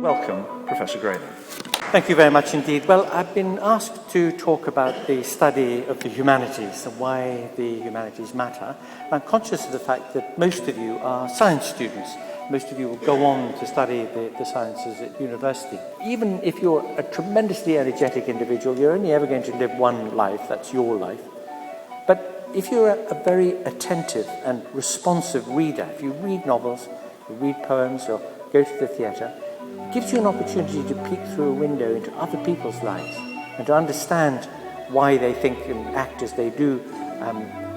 Welcome, Professor Grayling. Thank you very much indeed. Well, I've been asked to talk about the study of the humanities and why the humanities matter. I'm conscious of the fact that most of you are science students. Most of you will go on to study the sciences at university. Even if you're a tremendously energetic individual, you're only ever going to live one life, that's your life. But if you're a very attentive and responsive reader, if you read novels, you read poems or go to the theatre, it gives you an opportunity to peek through a window into other people's lives and to understand why they think and act as they do,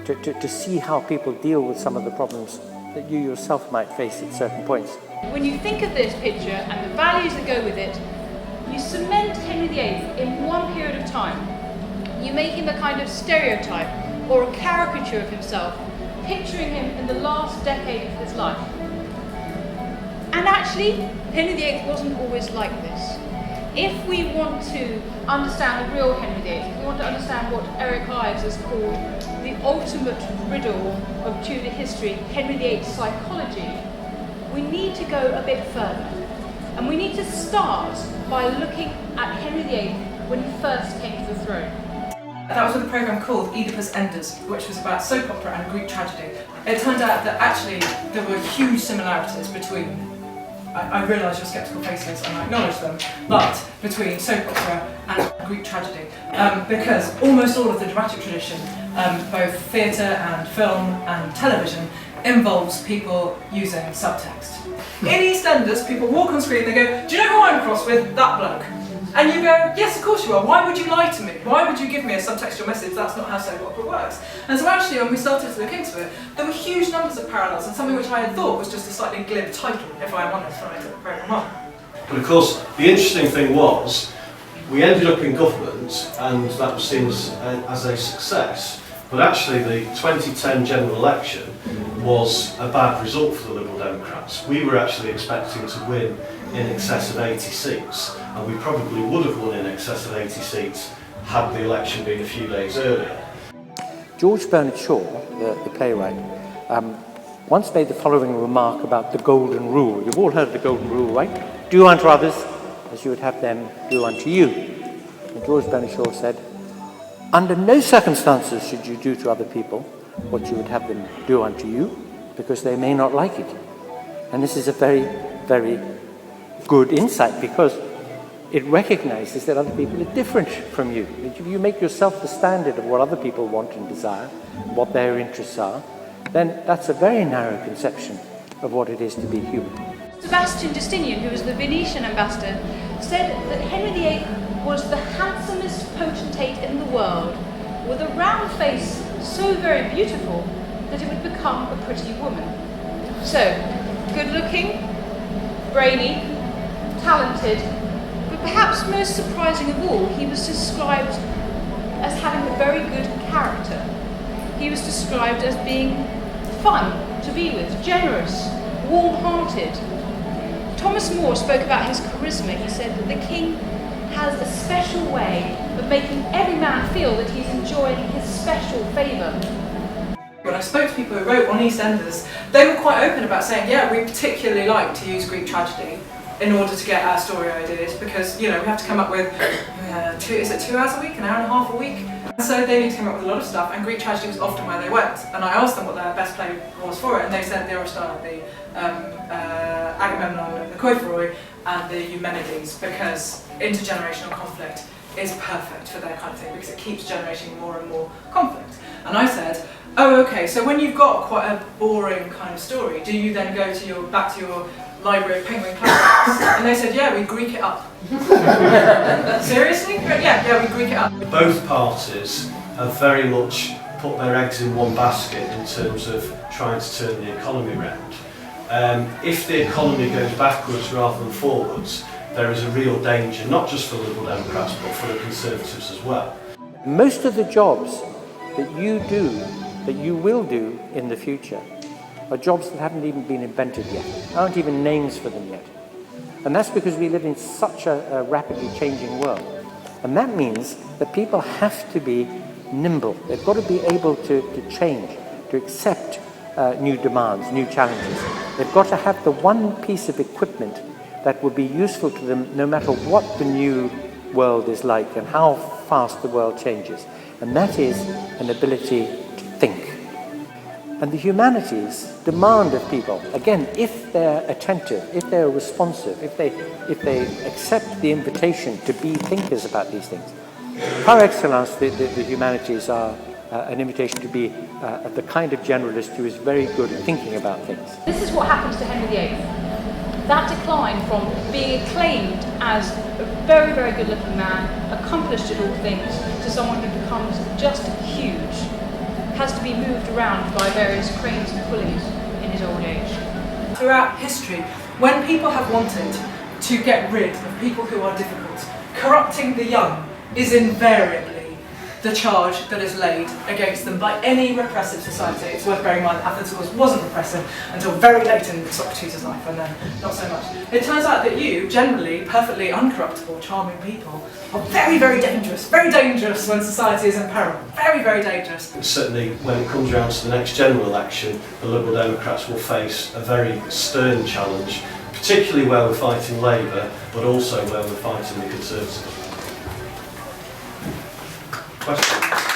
to see how people deal with some of the problems that you yourself might face at certain points. When you think of this picture and the values that go with it, you cement Henry VIII in one period of time. You make him a kind of stereotype or a caricature of himself, picturing him in the last decade of his life. And actually, Henry VIII wasn't always like this. If we want to understand the real Henry VIII, if we want to understand what Eric Ives has called the ultimate riddle of Tudor history, Henry VIII's psychology, we need to go a bit further. And we need to start by looking at Henry VIII when he first came to the throne. That was with a programme called Oedipus Enders, which was about soap opera and Greek tragedy. It turned out that actually there were huge similarities between, I realise your sceptical faces and I acknowledge them, but between soap opera and Greek tragedy. Because almost all of the dramatic tradition, both theatre and film and television, involves people using subtext. In EastEnders, people walk on screen and they go, do you know who I'm cross with? That bloke. And you go, yes, of course you are. Why would you lie to me? Why would you give me a subtextual message? That's not how soap opera works. And so actually, when we started to look into it, there were huge numbers of parallels, and something which I had thought was just a slightly glib title, if I'm honest, when I took the programme on. But of course, the interesting thing was, we ended up in government, and that was seen as a success. But actually, the 2010 general election was a bad result for the Liberal Democrats. We were actually expecting to win in excess of 80 seats, and we probably would have won in excess of 80 seats had the election been a few days earlier. George Bernard Shaw, the playwright, once made the following remark about the golden rule. You've all heard of the golden rule, right? Do unto others as you would have them do unto you. And George Bernard Shaw said, under no circumstances should you do to other people what you would have them do unto you, because they may not like it. And this is a very, very good insight, because it recognizes that other people are different from you. If you make yourself the standard of what other people want and desire, what their interests are, then that's a very narrow conception of what it is to be human. Sebastian Justinian, who was the Venetian ambassador, said that Henry VIII was the handsomest potentate in the world, with a round face so very beautiful that it would become a pretty woman. So, good-looking, brainy, talented, but perhaps most surprising of all, he was described as having a very good character. He was described as being fun to be with, generous, warm-hearted. Thomas More spoke about his charisma. He said that the king has a special way of making every man feel that he's enjoying his special favour. When I spoke to people who wrote on EastEnders, they were quite open about saying, yeah, we particularly like to use Greek tragedy in order to get our story ideas, because, you know, we have to come up with, 2 hours a week, an hour and a half a week? So they need to come up with a lot of stuff, and Greek tragedy was often where they went. And I asked them what their best play was for it, and they said the Aristide, the Agamemnon, the Coiphoroi, and the Humanities, because intergenerational conflict is perfect for that kind of thing, because it keeps generating more and more conflict. And I said, oh, okay, so when you've got quite a boring kind of story, do you then go to back to your library of Penguin classics? And they said, yeah, we Greek it up. Seriously? Yeah, we Greek it up. Both parties have very much put their eggs in one basket in terms of trying to turn the economy around. If the economy goes backwards rather than forwards, there is a real danger, not just for Liberal Democrats, but for the Conservatives as well. Most of the jobs that you do, that you will do in the future, are jobs that haven't even been invented yet, aren't even names for them yet. And that's because we live in such a rapidly changing world. And that means that people have to be nimble. They've got to be able to change, to accept new demands, new challenges. They've got to have the one piece of equipment that will be useful to them no matter what the new world is like and how fast the world changes. And that is an ability to think. And the humanities demand of people, again, if they're attentive, if they're responsive, if they accept the invitation to be thinkers about these things. Par excellence, the humanities are an invitation to be the kind of generalist who is very good at thinking about things. This is what happens to Henry VIII. That decline from being acclaimed as a very, very good-looking man, accomplished at all things, to someone who becomes just huge, has to be moved around by various cranes and pulleys in his old age. Throughout history, when people have wanted to get rid of people who are difficult, corrupting the young is invariably the charge that is laid against them by any repressive society. It's worth bearing in mind that Athens wasn't repressive until very late in Socrates' life, and then not so much. It turns out that you, generally perfectly uncorruptible, charming people, are very, very dangerous when society is in peril. Very, very dangerous. Certainly when it comes around to the next general election, the Liberal Democrats will face a very stern challenge, particularly where we're fighting Labour, but also where we're fighting the Conservatives. Questions?